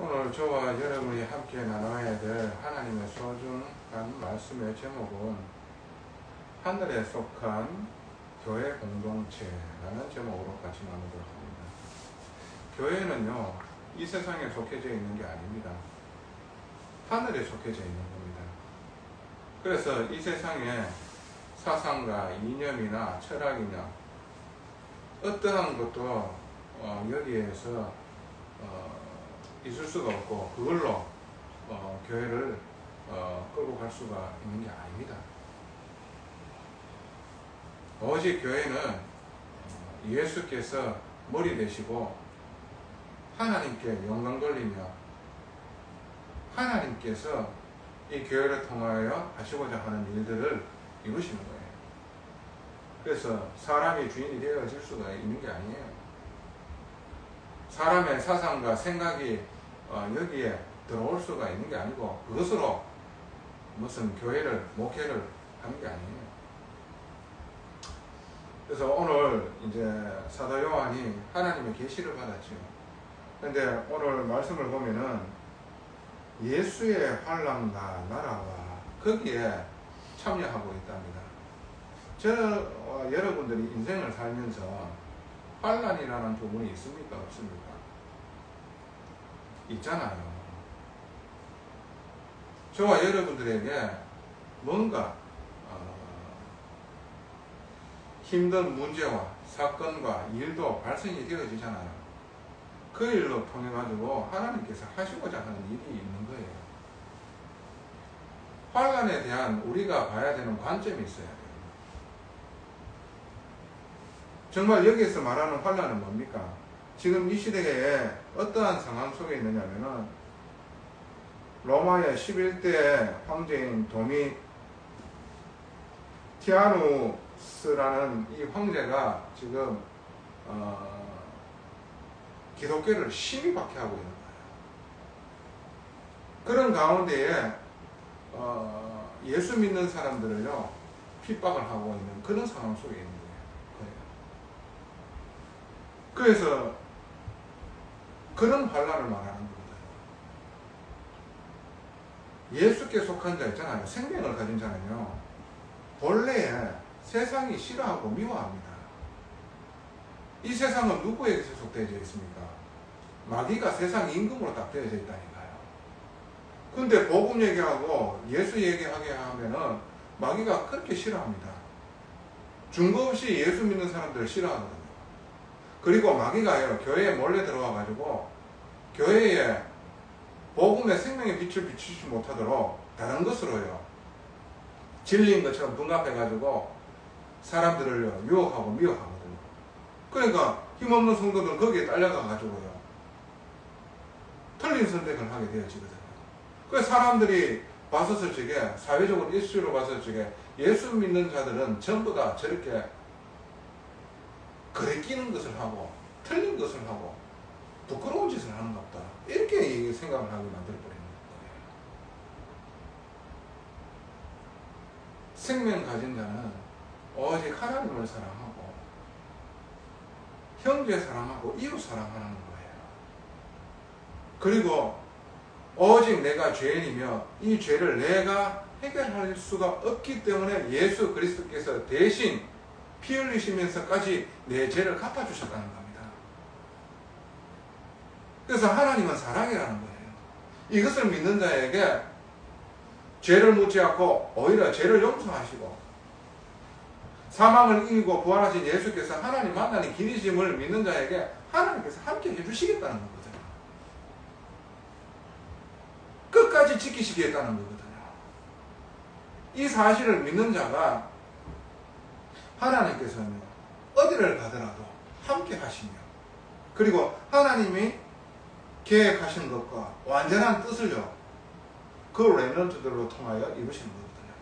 오늘 저와 여러분이 함께 나눠야 될 하나님의 소중한 말씀의 제목은 하늘에 속한 교회 공동체라는 제목으로 같이 나누도록 합니다. 교회는요, 이 세상에 속해져 있는 게 아닙니다. 하늘에 속해져 있는 겁니다. 그래서 이 세상에 사상과 이념이나 철학이나 어떠한 것도 여기에서 있을 수가 없고 그걸로 교회를 끌고 갈 수가 있는 게 아닙니다. 오직 교회는 예수께서 머리 되시고 하나님께 영광 돌리며 하나님께서 이 교회를 통하여 하시고자 하는 일들을 이루시는 거예요. 그래서 사람이 주인이 되어질 수가 있는 게 아니에요. 사람의 사상과 생각이 여기에 들어올 수가 있는 게 아니고 그것으로 무슨 교회를, 목회를 하는 게 아니에요. 그래서 오늘 이제 사도 요한이 하나님의 계시를 받았죠. 그런데 오늘 말씀을 보면은 예수의 환난과 나라와 거기에 참여하고 있답니다. 저와 여러분들이 인생을 살면서 환난이라는 부분이 있습니까? 없습니까? 있잖아요. 저와 여러분들에게 뭔가 힘든 문제와 사건과 일도 발생이 되어지잖아요. 그 일로 통해 가지고 하나님께서 하시고자 하는 일이 있는 거예요. 환난에 대한 우리가 봐야 되는 관점이 있어야 돼요. 정말 여기에서 말하는 환난은 뭡니까? 지금 이 시대에 어떠한 상황 속에 있느냐면은 로마의 11대 황제인 도미티아누스라는 이 황제가 지금 기독교를 심히 박해하고 있는 거예요. 그런 가운데에 예수 믿는 사람들을요 핍박을 하고 있는 그런 상황 속에 있는 거예요. 그래서 그런 환난을 말하는 거거든요. 예수께 속한 자 있잖아요. 생명을 가진 자는요 본래에 세상이 싫어하고 미워합니다. 이 세상은 누구에게 소속되어져 있습니까? 마귀가 세상 임금으로 딱 되어져 있다니까요. 근데 복음 얘기하고 예수 얘기하게 하면은 마귀가 그렇게 싫어합니다. 증거 없이 예수 믿는 사람들을 싫어하거든요. 그리고 마귀가요 교회에 몰래 들어와 가지고 교회에 복음의 생명의 빛을 비추지 못하도록 다른 것으로요 진리인 것처럼 분갑해 가지고 사람들을 유혹하고 미혹하거든요. 그러니까 힘없는 성도들은 거기에 딸려가 가지고요 틀린 선택을 하게 되어지거든요. 그래서 사람들이 봤었을 적에 사회적으로 이슈로 봤을 적에 예수 믿는 자들은 전부 다 저렇게 거래 끼는 것을 하고 틀린 것을 하고 부끄러운 짓을 하는가 보다 이렇게 생각을 하게 만들어버리는 거예요. 생명 가진 자는 오직 하나님을 사랑하고 형제 사랑하고 이웃 사랑하는 거예요. 그리고 오직 내가 죄인이며 이 죄를 내가 해결할 수가 없기 때문에 예수 그리스도께서 대신 피 흘리시면서까지 내 죄를 갚아주셨다는 겁니다. 그래서 하나님은 사랑이라는 거예요. 이것을 믿는 자에게 죄를 묻지 않고 오히려 죄를 용서하시고 사망을 이기고 부활하신 예수께서 하나님 만나는 길이심을 믿는 자에게 하나님께서 함께 해주시겠다는 거거든요. 끝까지 지키시겠다는 거거든요. 이 사실을 믿는 자가 하나님께서는 어디를 가더라도 함께 하시며 그리고 하나님이 계획하신 것과 완전한 뜻을요 그 렘넌트들로 통하여 이루시는 거거든요.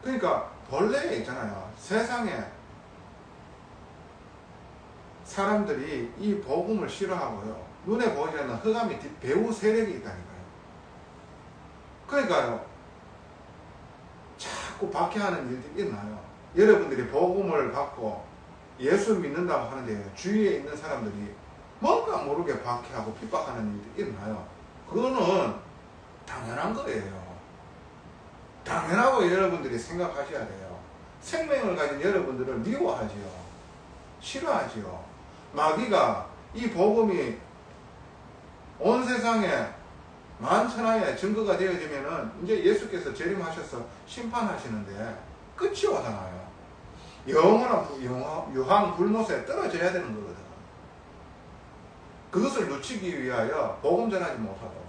그러니까 본래 있잖아요. 세상에 사람들이 이 복음을 싫어하고요 눈에 보이지 않는 흑암이 배후 세력이 있다니까요. 그러니까요 자꾸 박해하는 일들이 있나요? 여러분들이 복음을 받고 예수 믿는다고 하는데 주위에 있는 사람들이 뭔가 모르게 박해하고 핍박하는 일이 일어나요. 그거는 당연한 거예요. 당연하고 여러분들이 생각하셔야 돼요. 생명을 가진 여러분들을 미워하지요. 싫어하지요. 마귀가 이 복음이 온 세상에 만천하에 증거가 되어지면은 이제 예수께서 재림하셔서 심판하시는데 끝이 오잖아요. 영원한 유황 불못에 떨어져야 되는 거거든. 그것을 놓치기 위하여 복음 전하지 못하도록,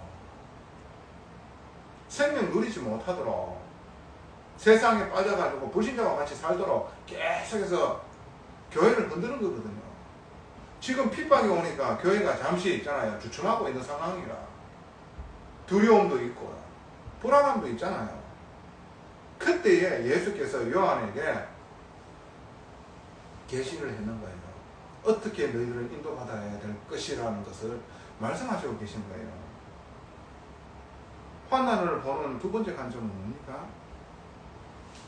생명 누리지 못하도록, 세상에 빠져가지고 불신자와 같이 살도록 계속해서 교회를 흔드는 거거든요. 지금 핍박이 오니까 교회가 잠시 있잖아요. 주춤하고 있는 상황이라 두려움도 있고 불안함도 있잖아요. 그때에 예수께서 요한에게 계시를 했는 거예요. 어떻게 너희들을 인도받아야 될 것이라는 것을 말씀하시고 계신 거예요. 환난을 보는 두 번째 관점은 뭡니까?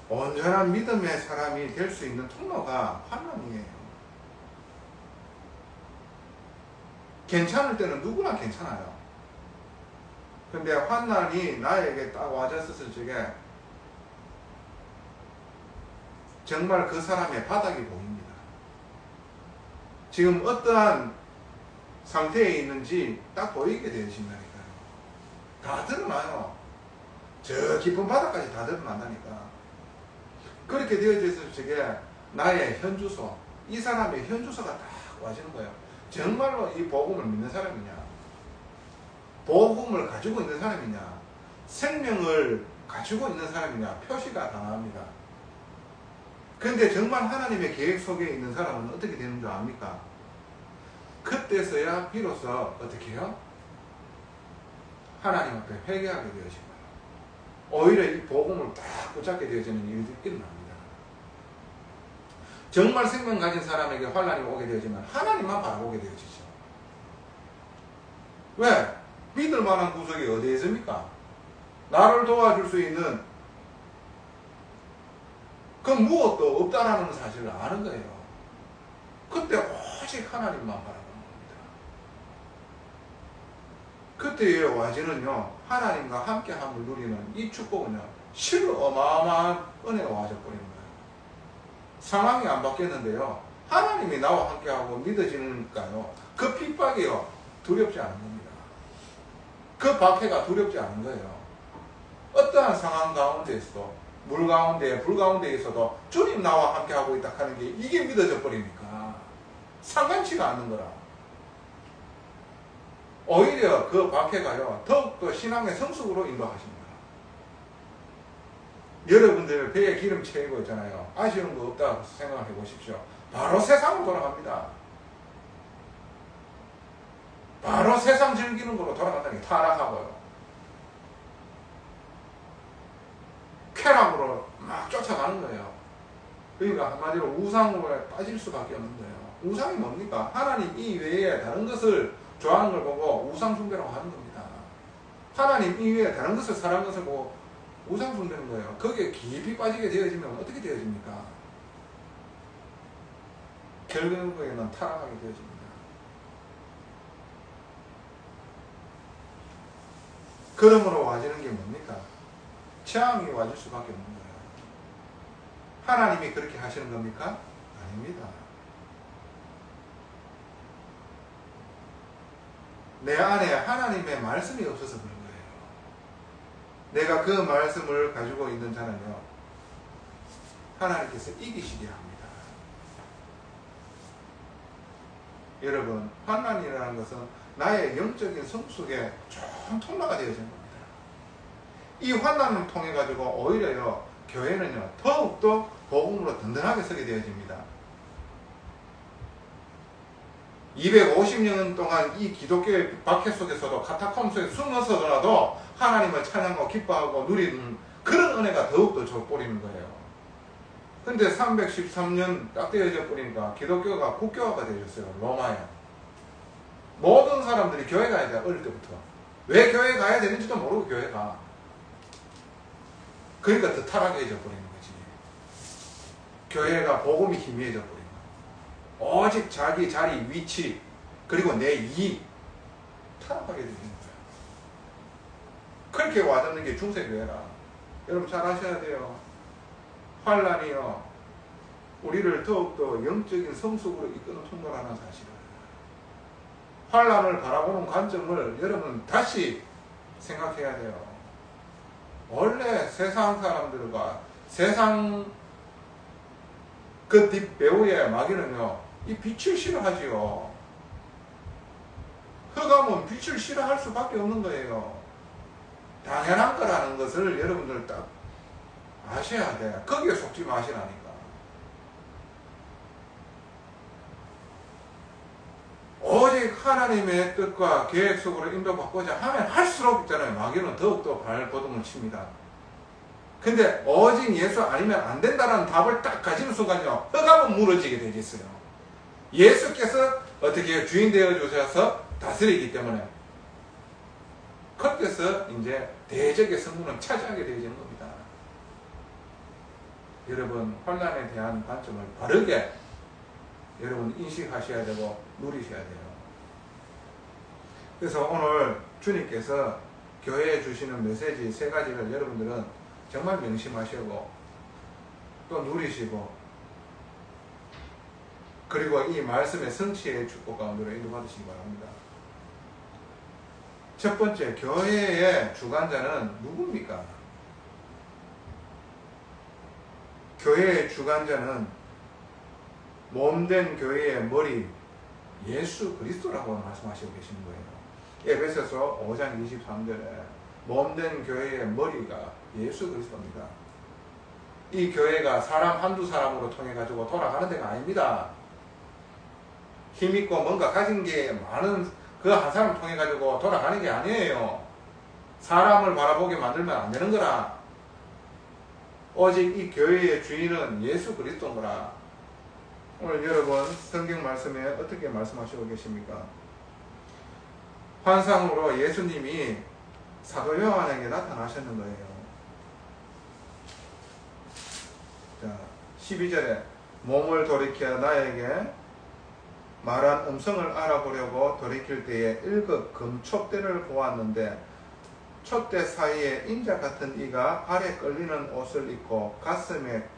온전한 믿음의 사람이 될 수 있는 통로가 환난이에요. 괜찮을 때는 누구나 괜찮아요. 근데 환난이 나에게 딱 와졌을 적에 정말 그 사람의 바닥이 보입니다. 지금 어떠한 상태에 있는지 딱 보이게 되신다니까요. 다 드러나요. 저 깊은 바닥까지 다 드러난다니까. 그렇게 되어졌을 적에 나의 현주소, 이 사람의 현주소가 딱 와지는 거예요. 정말로 이 복음을 믿는 사람이냐, 복음을 가지고 있는 사람이냐, 생명을 가지고 있는 사람이냐 표시가 당합니다. 그런데 정말 하나님의 계획 속에 있는 사람은 어떻게 되는 줄 압니까? 그때서야 비로소 어떻게 해요? 하나님 앞에 회개하게 되어진 거예요. 오히려 이 복음을 딱 붙잡게 되어지는 일들이 일어납니다. 정말 생명 가진 사람에게 환난이 오게 되어지면 하나님만 바라보게 되어지죠. 왜? 믿을 만한 구석이 어디에 있습니까? 나를 도와줄 수 있는 그 무엇도 없다라는 사실을 아는 거예요. 그때 오직 하나님만 바라보는 겁니다. 그때의 와지는요, 하나님과 함께함을 누리는 이 축복은요, 실로 어마어마한 은혜가 와져버리는 거예요. 상황이 안 바뀌었는데요, 하나님이 나와 함께하고 믿어지니까요, 그 핍박이요 두렵지 않은 겁니다. 그 박해가 두렵지 않은 거예요. 어떠한 상황 가운데에서도, 물 가운데, 불 가운데 있어도 주님 나와 함께하고 있다 하는 게 이게 믿어져 버리니까 상관치가 않는 거라. 오히려 그 박해가요, 더욱더 신앙의 성숙으로 인도하십니다. 여러분들 배에 기름 채이고 있잖아요. 아쉬운 거 없다 생각해 보십시오. 바로 세상으로 돌아갑니다. 바로 세상 즐기는 걸로 돌아간다는 게 타락하고요. 쾌락으로 막 쫓아가는 거예요. 그러니까 한마디로 우상으로 빠질 수밖에 없는 거예요. 우상이 뭡니까? 하나님 이외에 다른 것을 좋아하는 걸 보고 우상 숭배라고 하는 겁니다. 하나님 이외에 다른 것을 사랑하는 것을 보고 우상 숭배는 거예요. 거기에 깊이 빠지게 되어지면 어떻게 되어집니까? 결국에는 타락하게 되어집니다. 그러므로 와지는 게 뭡니까? 재앙이 와줄 수밖에 없는 거예요. 하나님이 그렇게 하시는 겁니까? 아닙니다. 내 안에 하나님의 말씀이 없어서 그런 거예요. 내가 그 말씀을 가지고 있는 자는요, 하나님께서 이기시게 합니다. 여러분, 환난이라는 것은 나의 영적인 성숙에 좋은 통로가 되어진 겁니다. 이 환난을 통해 가지고 오히려요, 교회는요 더욱더 복음으로 든든하게 서게 되어집니다. 250년 동안 이 기독교의 박해 속에서도 카타콤 속에 숨어서더라도 하나님을 찬양하고 기뻐하고 누리는 그런 은혜가 더욱더 줘버리는 거예요. 근데 313년 딱 되어져 버리니까 기독교가 국교화가 되어졌어요. 로마에. 모든 사람들이 교회 가야 돼. 어릴 때부터. 왜 교회 가야 되는지도 모르고 교회 가. 그러니까 더 타락해져 버리는 거지. 교회가 복음이 희미해져 버리는 거예요. 오직 자기 자리, 위치, 그리고 내 이익 타락하게 되는 거예요. 그렇게 와닿는 게 중세교회라. 여러분 잘 아셔야 돼요. 환란이요, 우리를 더욱더 영적인 성숙으로 이끄는 통로라는 사실을, 환란을 바라보는 관점을 여러분 다시 생각해야 돼요. 원래 세상 사람들과 세상 그 뒷배우의 마귀는요, 이 빛을 싫어하지요. 흑암은 빛을 싫어할 수밖에 없는 거예요. 당연한 거라는 것을 여러분들 딱 아셔야 돼. 거기에 속지 마시라니까. 오직 하나님의 뜻과 계획 속으로 인도받고자 하면 할수록 있잖아요, 마귀는 더욱더 발버둥을 칩니다. 근데 오직 예수 아니면 안 된다는 답을 딱 가지는 순간요, 흑암은 무너지게 되어 있어요. 예수께서 어떻게 주인 되어 주셔서 다스리기 때문에 그때서 이제 대적의 성문은 차지하게 되어지는 겁니다. 여러분, 환란에 대한 관점을 바르게 여러분 인식하셔야 되고 누리셔야 돼요. 그래서 오늘 주님께서 교회에 주시는 메시지 3가지를 여러분들은 정말 명심하시고 또 누리시고, 그리고 이 말씀의 성취의 축복 가운데로 인도받으시기 바랍니다. 첫 번째, 교회의 주관자는 누굽니까? 교회의 주관자는 몸된 교회의 머리 예수 그리스도라고 말씀하시고 계시는 거예요. 에베소서 5장 23절에 몸된 교회의 머리가 예수 그리스도입니다. 이 교회가 사람 한두 사람으로 통해 가지고 돌아가는 데가 아닙니다. 힘있고 뭔가 가진 게 많은 그 한 사람 통해 가지고 돌아가는 게 아니에요. 사람을 바라보게 만들면 안 되는 거라. 오직 이 교회의 주인은 예수 그리스도인 거라. 오늘 여러분 성경 말씀에 어떻게 말씀하시고 계십니까? 환상으로 예수님이 사도 요한에게 나타나셨는 거예요. 자, 12절에 몸을 돌이켜 나에게 말한 음성을 알아보려고 돌이킬 때에 1급 금촛대를 보았는데, 촛대 사이에 인자 같은 이가 발에 끌리는 옷을 입고 가슴에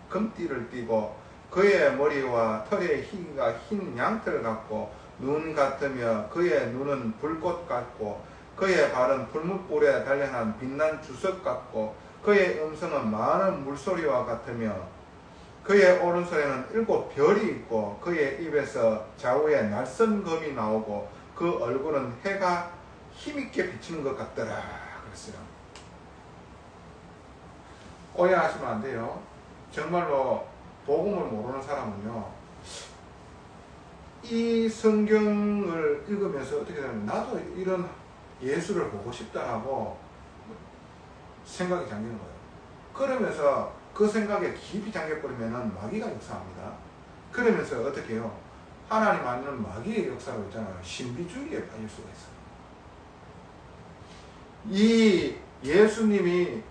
금띠를 띠고, 그의 머리와 털의 희기가 흰 양털 같고 눈 같으며 그의 눈은 불꽃 같고 그의 발은 풀무불에 단련한 빛난 주석 같고 그의 음성은 많은 물소리와 같으며 그의 오른손에는 7별이 있고 그의 입에서 좌우에 날선 검이 나오고 그 얼굴은 해가 힘있게 비치는 것 같더라 그랬어요. 오해하시면 안 돼요. 정말로 복음을 모르는 사람은요, 이 성경을 읽으면서 어떻게 되면 나도 이런 예수를 보고 싶다라고 생각이 잠기는 거예요. 그러면서 그 생각에 깊이 잠겨버리면 마귀가 역사합니다. 그러면서 어떻게 해요? 하나님 아니면 마귀의 역사로 있잖아요. 신비주의에 빠질 수가 있어요. 이 예수님이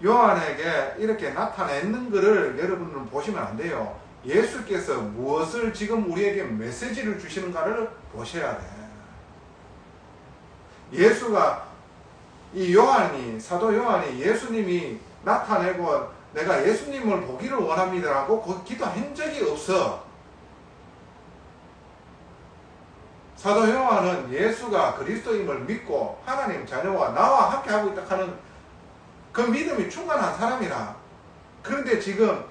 요한에게 이렇게 나타내는 것을 여러분들은 보시면 안 돼요. 예수께서 무엇을 지금 우리에게 메시지를 주시는가를 보셔야 돼. 예수가 이 요한이, 사도 요한이 예수님이 나타내고 내가 예수님을 보기를 원합니다라고 기도한 적이 없어. 사도 요한은 예수가 그리스도임을 믿고 하나님 자녀와 나와 함께 하고 있다 하는 그 믿음이 충만한 사람이라. 그런데 지금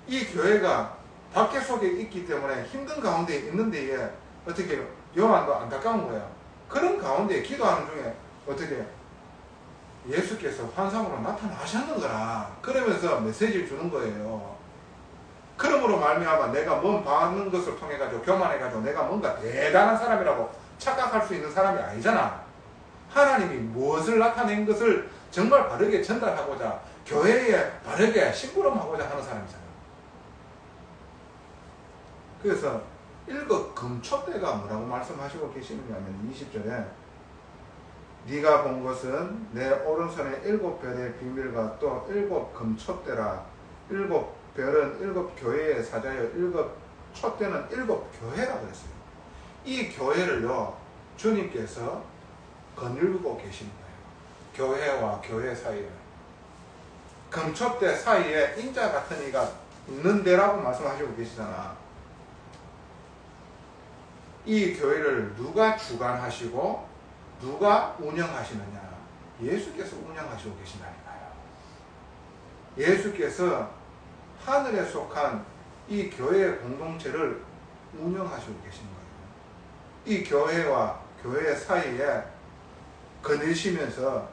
이 교회가 박해 속에 있기 때문에 힘든 가운데 있는데 어떻게 요한도 안타까운 거야. 그런 가운데 기도하는 중에 어떻게 예수께서 환상으로 나타나셨는 거라. 그러면서 메시지를 주는 거예요. 그러므로 말미암아 내가 뭔 받는 것을 통해 가지고 교만해 가지고 내가 뭔가 대단한 사람이라고 착각할 수 있는 사람이 아니잖아. 하나님이 무엇을 나타낸 것을 정말 바르게 전달하고자 교회에 바르게 심부름하고자 하는 사람이잖아. 그래서 1급 금촛대가 뭐라고 말씀하시고 계시느냐면 20절에 네가 본 것은 내 오른손에 7별의 비밀과 또 7 금촛대라. 7별은 7 교회의 사자여 7 촛대는 7 교회라고 그랬어요. 이 교회를요, 주님께서 거닐고 계시는 거예요. 교회와 교회 사이에. 금초대 사이에 인자 같은 이가 있는데라고 말씀하시고 계시잖아. 이 교회를 누가 주관하시고 누가 운영하시느냐? 예수께서 운영하시고 계신다니까요. 예수께서 하늘에 속한 이 교회의 공동체를 운영하시고 계시는 거예요. 이 교회와 교회 사이에 거느시면서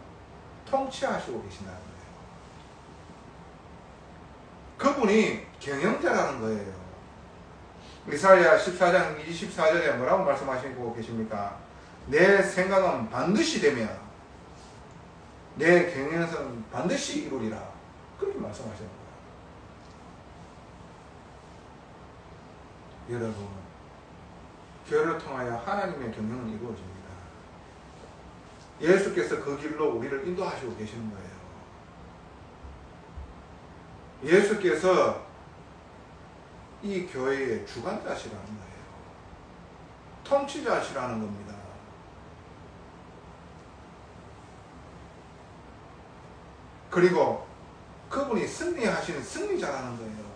통치하시고 계신다는 거예요. 그분이 경영자라는 거예요. 이사야 14장 24절에 뭐라고 말씀하시고 계십니까? 내 생각은 반드시 되며 내 경영은 반드시 이루리라. 그렇게 말씀하시는 거예요. 여러분, 교회를 통하여 하나님의 경영은 이루어집니다. 예수께서 그 길로 우리를 인도하시고 계시는 거예요. 예수께서 이 교회의 주관자시라는 거예요. 통치자시라는 겁니다. 그리고 그분이 승리하시는 승리자라는 거예요.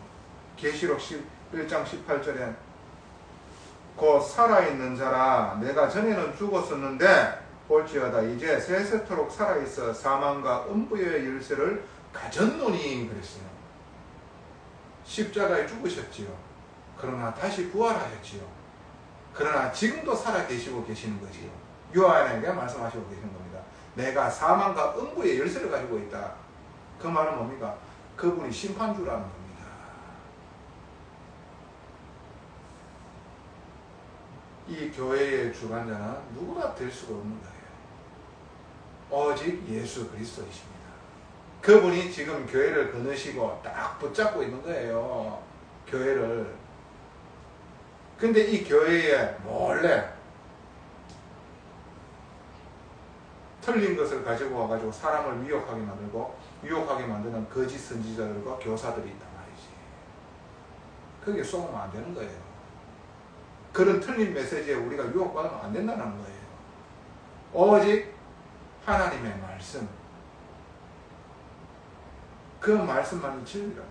계시록 11장 18절에 곧 살아있는 자라 내가 전에는 죽었었는데 볼지어다 이제 세세토록 살아있어 사망과 음부의 열쇠를 가졌노니 그랬어요. 십자가에 죽으셨지요. 그러나 다시 부활하셨지요. 그러나 지금도 살아계시고 계시는 거지요. 요한에게 말씀하시고 계시는 겁니다. 내가 사망과 음부의 열쇠를 가지고 있다. 그 말은 뭡니까? 그분이 심판주라는 겁니다. 이 교회의 주관자는 누구나 될 수가 없는 거예요. 오직 예수 그리스도이십니다. 그분이 지금 교회를 거느시고 딱 붙잡고 있는 거예요. 교회를. 근데 이 교회에 몰래 틀린 것을 가지고 와가지고 사람을 미혹하게 만들고 유혹하게 만드는 거짓 선지자들과 교사들이 있단 말이지. 그게 쏘면 안 되는 거예요. 그런 틀린 메시지에 우리가 유혹받으면 안 된다는 거예요. 오직 하나님의 말씀, 그 말씀만이 진리라.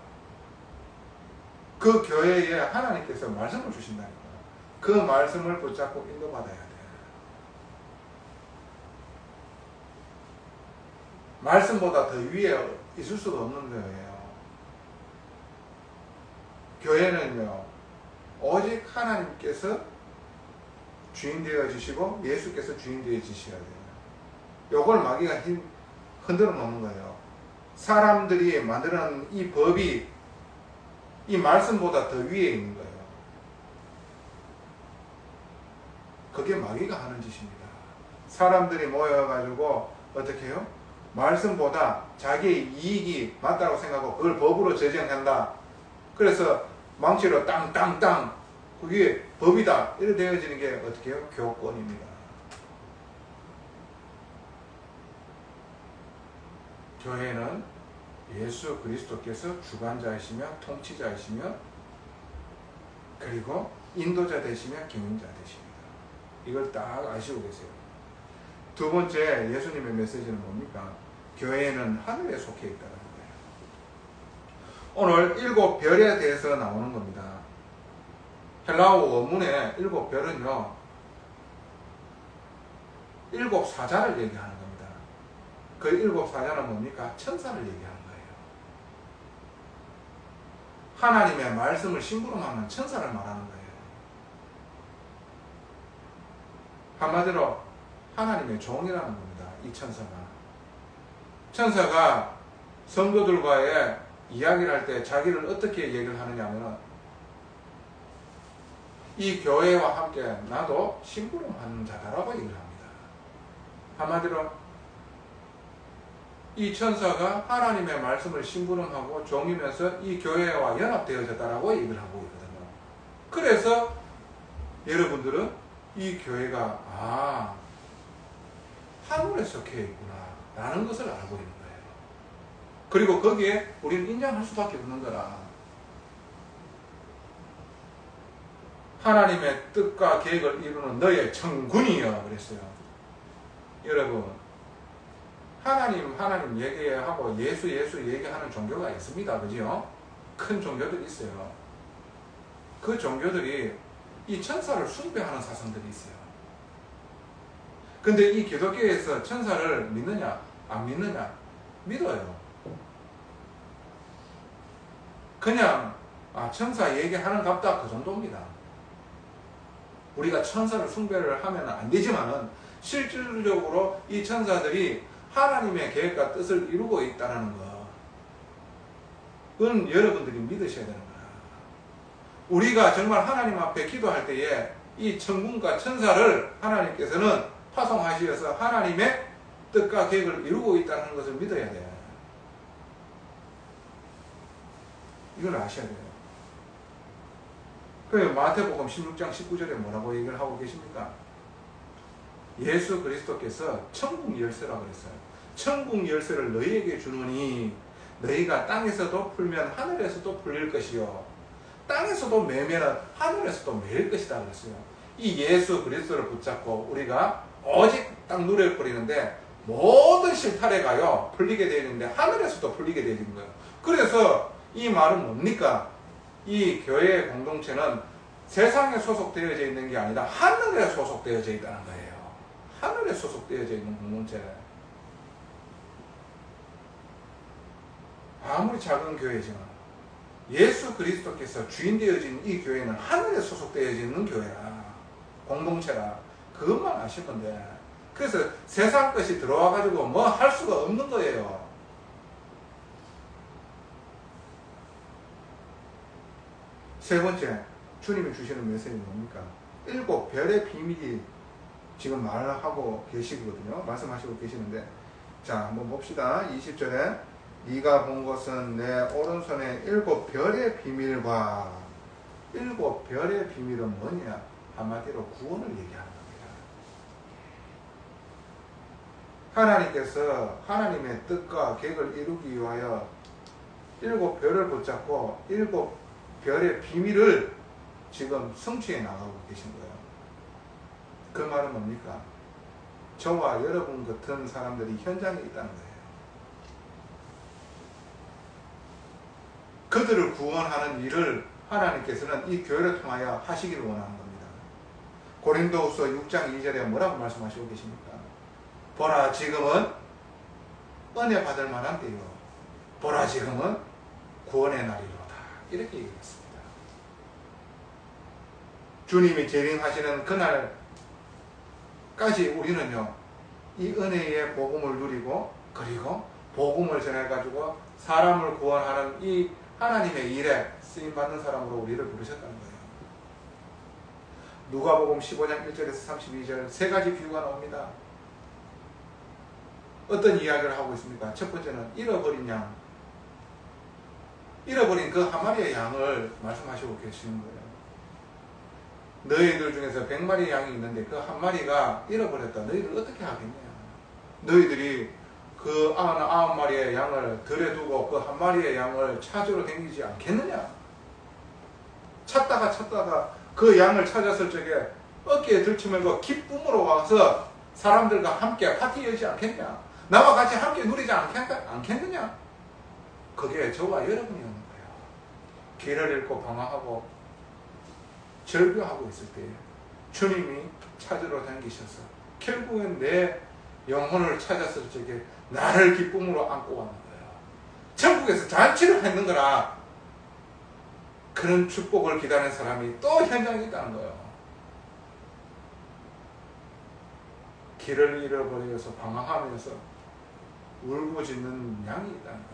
그 교회에 하나님께서 말씀을 주신다니까. 그 말씀을 붙잡고 인도받아야 돼. 말씀보다 더 위에 있을 수가 없는 거예요. 교회는요, 오직 하나님께서 주인 되어 주시고 예수께서 주인 되어 주셔야 돼요. 요걸 마귀가 흔들어 놓는 거예요. 사람들이 만들어낸 이 법이 이 말씀보다 더 위에 있는 거예요. 그게 마귀가 하는 짓입니다. 사람들이 모여가지고 어떻게 해요? 말씀보다 자기의 이익이 맞다고 생각하고 그걸 법으로 제정한다. 그래서 망치로 땅땅땅 그게 법이다. 이렇게 되어지는 게 어떻게 해요? 교권입니다. 교회는 예수 그리스도께서 주관자이시며 통치자이시며 그리고 인도자 되시며 경영자 되십니다. 이걸 딱 아시고 계세요. 두 번째 예수님의 메시지는 뭡니까? 교회는 하늘에 속해 있다는 거예요. 오늘 7별에 대해서 나오는 겁니다. 헬라어 원문의 7별은요 7사자를 얘기하는 겁니다. 그 7사자는 뭡니까? 천사를 얘기하는 거예요. 하나님의 말씀을 심부름하는 천사를 말하는 거예요. 한마디로 하나님의 종이라는 겁니다. 이 천사가. 천사가 성도들과의 이야기를 할 때 자기를 어떻게 얘기를 하느냐 하면 이 교회와 함께 나도 심부름하는 자다라고 얘기를 합니다. 한마디로 이 천사가 하나님의 말씀을 심부름하고 종이면서 이 교회와 연합되어졌다라고 얘기를 하고 있거든요. 그래서 여러분들은 이 교회가 하늘에 속해 있구나 라는 것을 알고 있는 거예요. 그리고 거기에 우리는 인정할 수밖에 없는 거라. 하나님의 뜻과 계획을 이루는 너의 천군이여 그랬어요. 여러분, 하나님 얘기하고 예수 얘기하는 종교가 있습니다. 그죠? 큰 종교들이 있어요. 그 종교들이 이 천사를 숭배하는 사상들이 있어요. 근데 이 기독교에서 천사를 믿느냐 안 믿느냐? 믿어요. 그냥 천사 얘기하는 갑다 그 정도입니다. 우리가 천사를 숭배를 하면 안 되지만은 실질적으로 이 천사들이 하나님의 계획과 뜻을 이루고 있다는 거, 그건 여러분들이 믿으셔야 되는 거야. 우리가 정말 하나님 앞에 기도할 때에 이 천군과 천사를 하나님께서는 파송하시어서 하나님의 뜻과 계획을 이루고 있다는 것을 믿어야 돼. 이걸 아셔야 돼요. 그래서 마태복음 16장 19절에 뭐라고 얘기를 하고 계십니까? 예수 그리스도께서 천국 열쇠라고 그랬어요. 천국 열쇠를 너희에게 주노니 너희가 땅에서도 풀면 하늘에서도 풀릴 것이요 땅에서도 매면 하늘에서도 매일 것이다 그랬어요. 이 예수 그리스도를 붙잡고 우리가 오직 딱 누려 버리는데 모든 실타래가요 풀리게 되어 있는데 하늘에서도 풀리게 되어 있는 거예요. 그래서 이 말은 뭡니까? 이 교회의 공동체는 세상에 소속되어져 있는 게 아니라 하늘에 소속되어져 있다는 거예요. 하늘에 소속되어져 있는 공동체. 아무리 작은 교회지만 예수 그리스도께서 주인 되어진 이 교회는 하늘에 소속되어져 있는 교회라, 공동체라, 그것만 아시면 돼. 그래서 세상 것이 들어와 가지고 뭐 할 수가 없는 거예요. 세 번째, 주님이 주시는 메시지는 뭡니까? 7별의 비밀이 지금 말하고 계시거든요. 말씀하시고 계시는데, 자, 한번 봅시다. 20절에 네가 본 것은 내 오른손에 7별의 비밀과, 7별의 비밀은 뭐냐? 한마디로 구원을 얘기하는 겁니다. 하나님께서 하나님의 뜻과 계획을 이루기 위하여 7별을 붙잡고 7별의 비밀을 지금 성취해 나가고 계신 거예요. 그 말은 뭡니까? 저와 여러분 같은 사람들이 현장에 있다는 거예요. 그들을 구원하는 일을 하나님께서는 이 교회를 통하여 하시기를 원하는 겁니다. 고린도후서 6장 2절에 뭐라고 말씀하시고 계십니까? 보라 지금은 은혜 받을 만한 때요, 보라 지금은 구원의 날이로다, 이렇게 얘기했습니다. 주님이 재림하시는 그날까지 우리는요 이 은혜의 복음을 누리고, 그리고 복음을 전해가지고 사람을 구원하는 이 하나님의 일에 쓰임받는 사람으로 우리를 부르셨다는 거예요. 누가복음 15장 1절에서 32절 세 가지 비유가 나옵니다. 어떤 이야기를 하고 있습니까? 첫 번째는 잃어버린 양, 잃어버린 그 한 마리의 양을 말씀하시고 계시는 거예요. 너희들 중에서 100마리의 양이 있는데 그 한 마리가 잃어버렸다. 너희들 어떻게 하겠냐? 너희들이 그 99마리의 양을 들에 두고 그 한 마리의 양을 찾으러 다니지 않겠느냐? 찾다가 그 양을 찾았을 적에 어깨에 들치면서 기쁨으로 와서 사람들과 함께 파티 열지 않겠냐? 나와 같이 함께 누리지 않겠느냐? 그게 저와 여러분이었는 거예요. 길을 잃고 방황하고 절규하고 있을 때 주님이 찾으러 다니셔서 결국엔 내 영혼을 찾았을 적에 나를 기쁨으로 안고 왔는 거예요. 천국에서 잔치를 했는 거라. 그런 축복을 기다리는 사람이 또 현장에 있다는 거예요. 길을 잃어버려서 방황하면서 울부짖는 양이 있다는 거예요.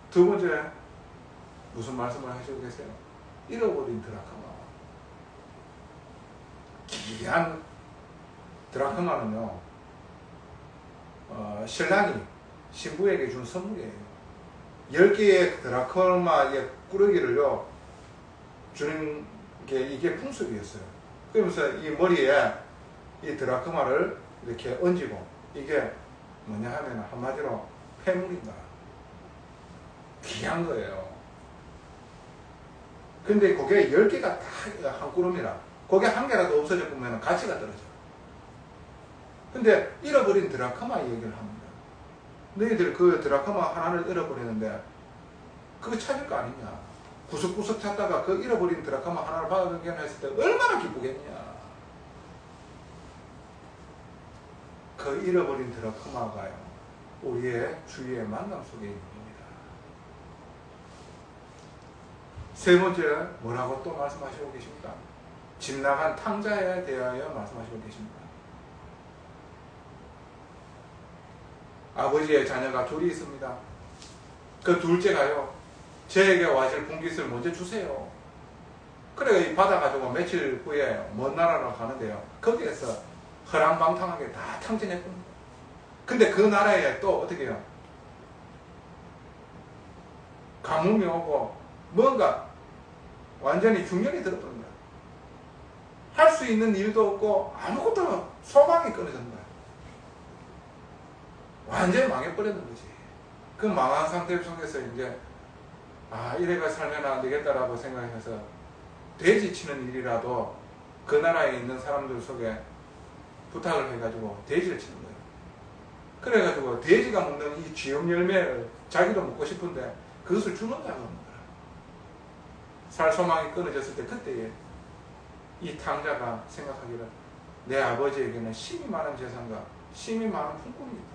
두 번째, 무슨 말씀을 하시고 계세요? 잃어버린 드라크마. 기이한 드라크마는요, 신랑이 신부에게 준 선물이에요. 10개의 드라크마의 꾸러기를요 주는 게 이게 풍습이었어요. 그러면서 이 머리에 이 드라크마를 이렇게 얹고, 이게 뭐냐 하면 한마디로 폐물인가, 귀한 거예요. 근데 그게 10개가 다 한 구름이라 그게 한 개라도 없어져 보면 가치가 떨어져. 근데 잃어버린 드라크마 얘기를 합니다. 너희들 그 드라크마 하나를 잃어버리는데 그거 찾을 거 아니냐. 구석구석 찾다가 그 잃어버린 드라크마 하나를 발견했을 때 얼마나 기쁘겠냐. 그 잃어버린 드라크마가요, 우리의 주위의 만남 속에 있는 겁니다. 세 번째, 뭐라고 또 말씀하시고 계십니까? 집 나간 탕자에 대하여 말씀하시고 계십니다. 아버지의 자녀가 둘이 있습니다. 그 둘째가요, 저에게 와실 분깃을 먼저 주세요. 그래 받아가지고 며칠 후에 먼 나라로 가는데요, 거기에서 허랑방탕하게 다 탕진했습니다. 근데 그 나라에 또 어떻게 해요? 가뭄이 오고 뭔가 완전히 중력이 들어버린 거야. 할 수 있는 일도 없고 아무것도 소망이 끊어진 거야. 완전히 망해버리는 거지. 그 망한 상태 속에서 이제 이래가 살면 안 되겠다라고 생각해서 돼지 치는 일이라도 그 나라에 있는 사람들 속에 부탁을 해가지고 돼지를 치는 거예요. 그래가지고 돼지가 먹는 이 쥐염 열매를 자기도 먹고 싶은데 그것을 주는 자가 없는 거야. 살 소망이 끊어졌을 때 그때에 이 탕자가 생각하기를 내 아버지에게는 힘이 많은 재산과 힘이 많은 품꾼이 있다.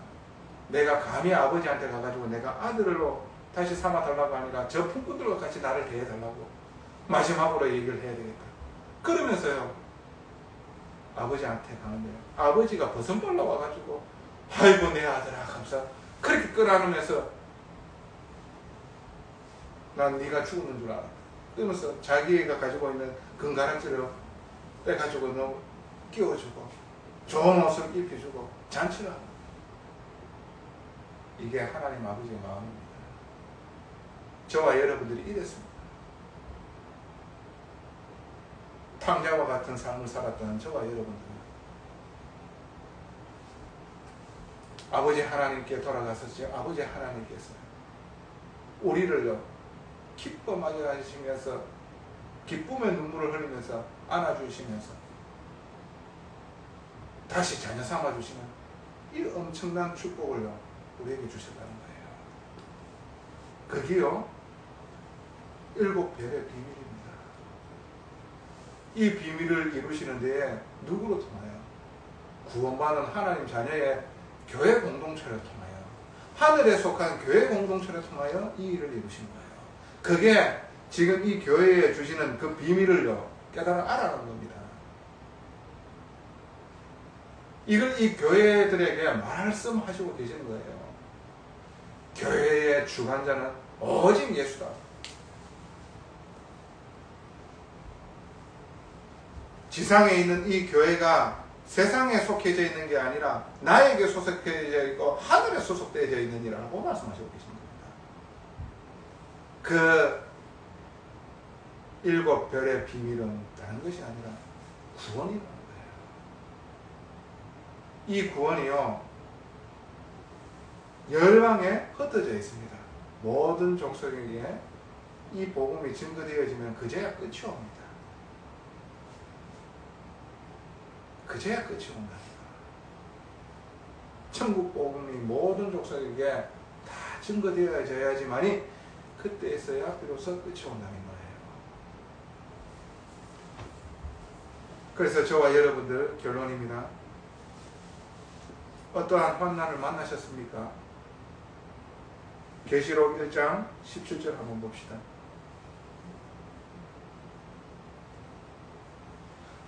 내가 감히 아버지한테 가가지고 내가 아들로 다시 삼아달라고 하니까 저 품꾼들과 같이 나를 대해달라고 마지막으로 얘기를 해야 되겠다. 그러면서요, 아버지한테 가는데요, 아버지가 버선발로 와가지고 아이고 내 아들아 감사 그렇게 끌어안으면서 난 네가 죽었는 줄 알았다. 그러면서 자기가 가지고 있는 금가락지를 빼가지고 너 끼워주고 좋은 옷을 입혀주고 잔치를 하고. 이게 하나님 아버지의 마음입니다. 저와 여러분들이 이랬습니다. 탕자와 같은 삶을 살았던 저와 여러분들은 아버지 하나님께 돌아가서 아버지 하나님께서 우리를요 기뻐 맞이하시면서 기쁨의 눈물을 흘리면서 안아주시면서 다시 자녀 삼아주시는 이 엄청난 축복을요 우리에게 주셨다는 거예요. 그게요 7별의 비밀입니다. 이 비밀을 이루시는 데에 누구로 통하여? 구원받은 하나님 자녀의 교회 공동체를 통하여, 하늘에 속한 교회 공동체를 통하여 이 일을 이루신 거예요. 그게 지금 이 교회에 주시는 그 비밀을요 깨달아 알아가는 겁니다. 이걸 이 교회들에게 말씀하시고 계시는 거예요. 교회의 주관자는 오직 예수다. 지상에 있는 이 교회가 세상에 속해져 있는 게 아니라 나에게 소속해져 있고 하늘에 소속되어져 있느니라고 말씀하시고 계신 겁니다. 그 7별의 비밀은 다른 것이 아니라 구원이라는 거예요. 이 구원이요 열방에 흩어져 있습니다. 모든 족속에게 이 복음이 증거되어지면 그제야 끝이 옵니다. 그제야 끝이 온다. 천국 복음이 모든 족속에게 다 증거되어져야지만이 그때에서야 비로소 끝이 온다는 거예요. 그래서 저와 여러분들 결론입니다. 어떠한 환난을 만나셨습니까? 계시록 1장 17절 한번 봅시다.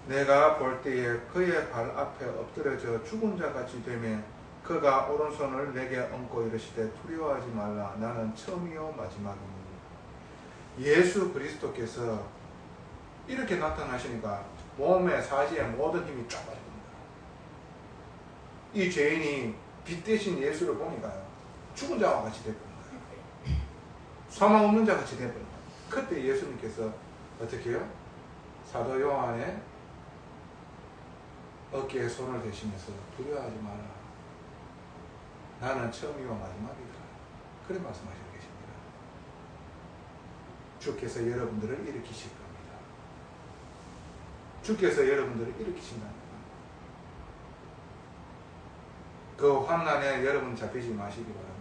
내가 볼 때에 그의 발 앞에 엎드려져 죽은 자 같이 되매 그가 오른손을 내게 얹고 이르시되 두려워하지 말라 나는 처음이요 마지막이니. 예수 그리스도께서 이렇게 나타나시니까 몸의 사지의 모든 힘이 쫙 빠집니다. 이 죄인이 빛 대신 예수를 보니까요 죽은 자와 같이 되버린 거예요. 사망 없는 자 같이 되버린 거예요. 그때 예수님께서 어떻게 해요? 사도 요한의 어깨에 손을 대시면서 두려워하지 마라. 나는 처음이와 마지막이다. 그래 말씀하시고 계십니다. 주께서 여러분들을 일으키실 겁니다. 주께서 여러분들을 일으키신다는 겁니다. 그 환난에 여러분 잡히지 마시기 바랍니다.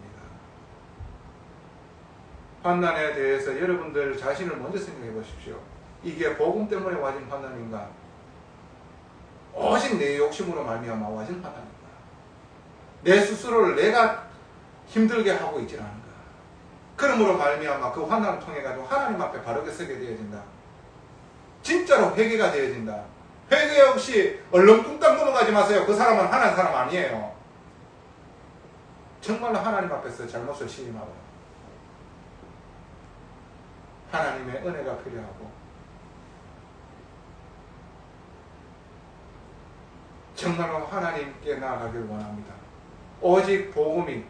환난에 대해서 여러분들 자신을 먼저 생각해 보십시오. 이게 복음 때문에 와진 환난인가? 오직 내 욕심으로 말미암아 와진 환난인가? 내 스스로를 내가 힘들게 하고 있지 않은가? 그러므로 말미암아 그 환난을 통해 가지고 하나님 앞에 바르게 서게 되어진다. 진짜로 회개가 되어진다. 회개 없이 얼렁뚱땅 넘어가지 마세요. 그 사람은 하나님 사람 아니에요. 정말로 하나님 앞에서 잘못을 시인하고 하나님의 은혜가 필요하고 정말로 하나님께 나아가길 원합니다. 오직 복음이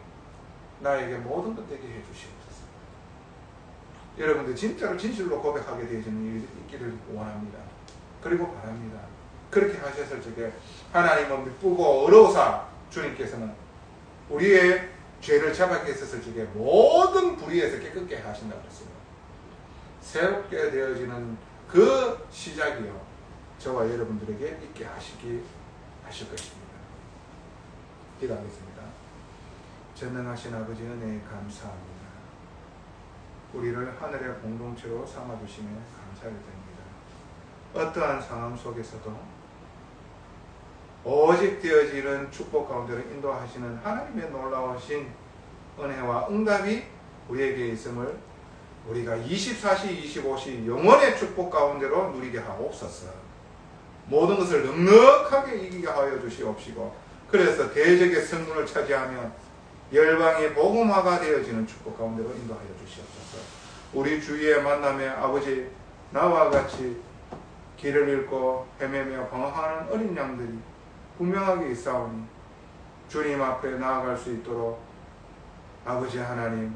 나에게 모든 것 되게 해주시옵소서. 여러분들 진짜로 진실로 고백하게 되어지는 일이 있기를 원합니다. 그리고 바랍니다. 그렇게 하셨을 적에 하나님은 미쁘고 어려우사 주님께서는 우리의 죄를 자백해 있었을 적에 모든 불의에서 깨끗게 하신다고 그랬어요. 새롭게 되어지는 그 시작이요 저와 여러분들에게 있게 하실 것입니다. 기도하겠습니다. 전능하신 아버지 은혜에 감사합니다. 우리를 하늘의 공동체로 삼아주심에 감사를 드립니다. 어떠한 상황 속에서도 오직 되어지는 축복 가운데로 인도하시는 하나님의 놀라우신 은혜와 응답이 우리에게 있음을 우리가 24시 25시 영원의 축복 가운데로 누리게 하옵소서. 모든 것을 넉넉하게 이기게 하여 주시옵시고 그래서 대적의 성문을 차지하며 열방의 복음화가 되어지는 축복 가운데로 인도하여 주시옵소서. 우리 주위의 만남에 아버지 나와 같이 길을 잃고 헤매며 방황하는 어린 양들이 분명하게 있사오니 주님 앞에 나아갈 수 있도록 아버지 하나님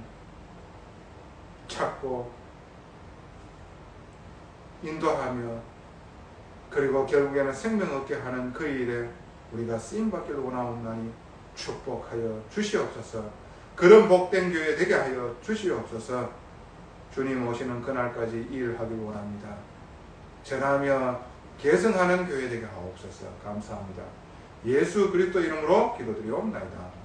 찾고 인도하며 그리고 결국에는 생명 얻게 하는 그 일에 우리가 쓰임받기를 원하옵나니 축복하여 주시옵소서. 그런 복된 교회 되게 하여 주시옵소서. 주님 오시는 그날까지 일하길 원합니다. 전하며 계승하는 교회 되게 하옵소서. 감사합니다. 예수 그리스도 이름으로 기도드리옵나이다.